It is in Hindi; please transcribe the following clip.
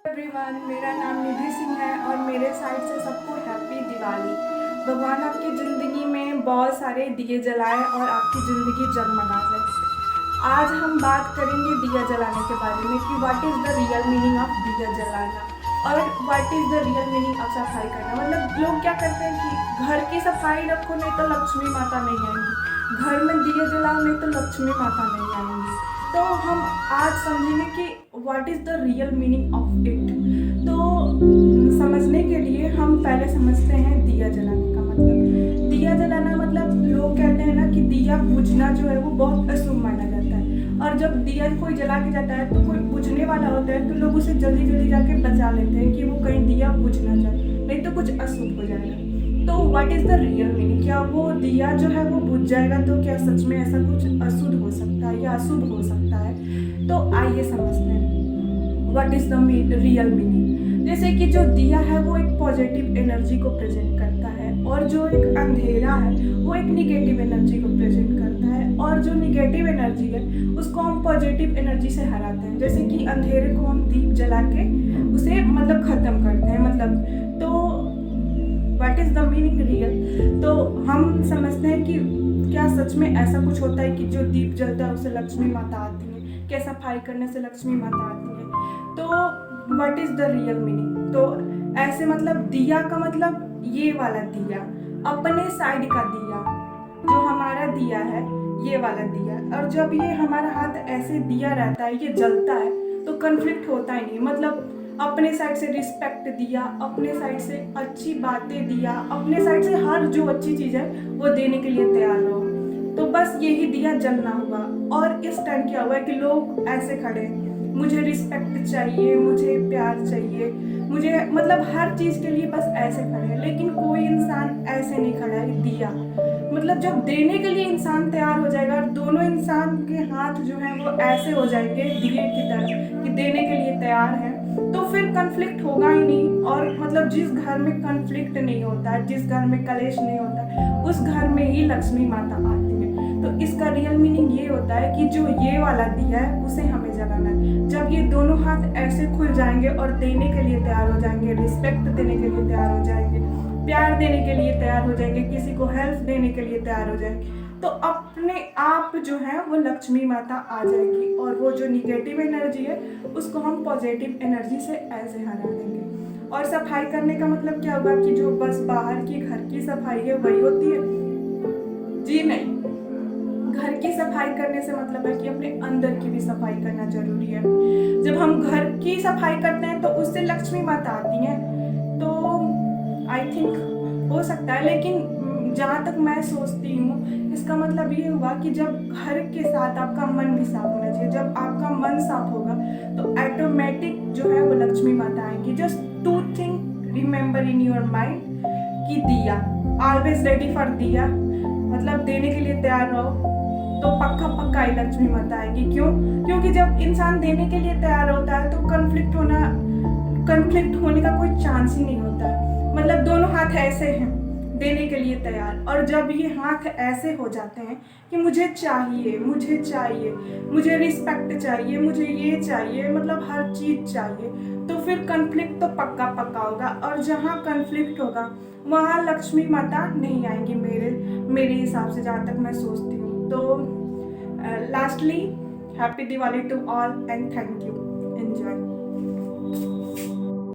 एवरीवन, मेरा नाम निधि सिंह है और मेरे साइड से सबको हैप्पी दिवाली। भगवान आपकी ज़िंदगी में बहुत सारे दिए जलाए और आपकी ज़िंदगी जगमगा जाए। आज हम बात करेंगे दिया जलाने के बारे में कि what is the real meaning of दिया जलाना और what is the real meaning of सफाई करना। मतलब लोग क्या करते हैं कि घर की सफाई रखो नहीं तो लक्ष्मी माता नहीं आएंगी, घर में दिए जलाओ नहीं तो लक्ष्मी माता नहीं आएंगी। तो हम आज समझेंगे कि what is the real meaning of it. तो समझने के लिए हम पहले समझते हैं दिया जलाने का मतलब। दिया जलाना मतलब लोग कहते हैं ना कि दिया बुझना जो है वो बहुत अशुभ माना जाता है, और जब दिया कोई जला के जाता है तो कोई बुझने वाला होता है तो लोग उसे जल्दी जल्दी जाके बचा लेते हैं कि वो कहीं दिया बुझ ना जाए, नहीं तो कुछ अशुभ हो जाएगा। तो what is the real meaning, क्या वो दिया जो है वो बुझ जाएगा तो क्या सच में ऐसा कुछ अशुद्ध हो सकता है या अशुभ हो सकता है? तो आइए समझते हैं what is the real meaning. जैसे कि जो दिया है वो एक पॉजिटिव एनर्जी को प्रेजेंट करता है, और जो एक अंधेरा है वो एक निगेटिव एनर्जी को प्रेजेंट करता है, और जो निगेटिव एनर्जी है उसको हम पॉजिटिव एनर्जी से हराते हैं। जैसे कि अंधेरे को हम दीप जला के उसे मतलब ख़त्म करते हैं। मतलब तो what is the meaning real, तो हम समझते हैं कि क्या सच में ऐसा कुछ होता है कि जो दीप जलता है उसे लक्ष्मी माता आती है, क्या सफाई करने से लक्ष्मी माता आती है? तो what is the real meaning, तो ऐसे मतलब दिया का मतलब ये वाला दिया, अपने साइड का दिया, जो हमारा दिया है ये वाला दिया। और जब ये हमारा हाथ ऐसे दिया रहता है, ये जलता है, तो कन्फ्लिक्ट होता ही नहीं। मतलब अपने साइड से रिस्पेक्ट दिया, अपने साइड से अच्छी बातें दिया, अपने साइड से हर जो अच्छी चीज़ है वो देने के लिए तैयार रहो। तो बस यही दिया जलना हुआ। और इस टाइम क्या हुआ है कि लोग ऐसे खड़े हैं, मुझे रिस्पेक्ट चाहिए, मुझे प्यार चाहिए, मुझे मतलब हर चीज़ के लिए बस ऐसे खड़े हैं। लेकिन कोई इंसान ऐसे नहीं खड़ा है दिया। मतलब जब देने के लिए इंसान तैयार हो जाएगा और दोनों इंसान के हाथ जो हैं वो ऐसे हो जाएंगे दिए की तरह कि देने के लिए तैयार है, तो फिर कन्फ्लिक्ट होगा ही नहीं। और मतलब जिस घर में कन्फ्लिक्ट नहीं होता है, जिस घर में कलेश नहीं होता है, उस घर में ही लक्ष्मी माता आती है। तो इसका रियल मीनिंग ये होता है कि जो ये वाला दिया है उसे हमें जलाना है। जब ये दोनों हाथ ऐसे खुल जाएंगे और देने के लिए तैयार हो जाएंगे, रिस्पेक्ट देने के लिए तैयार हो जाएंगे, प्यार देने के लिए तैयार हो जाएंगे, किसी को हेल्प देने के लिए तैयार हो जाएंगे, तो अपने आप जो है वो लक्ष्मी माता आ जाएगी, और वो जो निगेटिव एनर्जी है उसको हम पॉजिटिव एनर्जी से ऐसे हरा देंगे। और सफाई करने का मतलब क्या होगा कि जो बस बाहर की घर की सफाई है वही होती है? जी नहीं, घर की सफाई करने से मतलब है कि अपने अंदर की भी सफाई करना जरूरी है। जब हम घर की सफाई करते हैं तो उससे लक्ष्मी माता आती हैं। तो आई थिंक हो सकता है, लेकिन जहाँ तक मैं सोचती हूँ इसका मतलब ये हुआ कि जब घर के साथ आपका मन भी साफ होना चाहिए। जब आपका मन साफ होगा तो ऑटोमेटिक जो है वो लक्ष्मी माता आएंगी। Just two thing remember in your mind कि दिया, ऑलवेज रेडी फॉर दिया, मतलब देने के लिए तैयार रहो, तो पक्का पक्का ही लक्ष्मी माता आएगी। क्यों? क्योंकि जब इंसान देने के लिए तैयार होता है तो कन्फ्लिक्ट होने का कोई चांस ही नहीं होता है। मतलब दोनों हाथ ऐसे हैं देने के लिए तैयार, और जब ये हाथ ऐसे हो जाते हैं कि मुझे चाहिए, मुझे चाहिए, मुझे रिस्पेक्ट चाहिए, मुझे ये चाहिए, मतलब हर चीज़ चाहिए, तो फिर कन्फ्लिक्ट तो पक्का पक्का होगा। और जहाँ कन्फ्लिक्ट होगा वहाँ लक्ष्मी माता नहीं आएंगी, मेरे हिसाब से, जहाँ तक मैं सोचती हूँ। तो lastly happy Diwali to all and thank you, enjoy.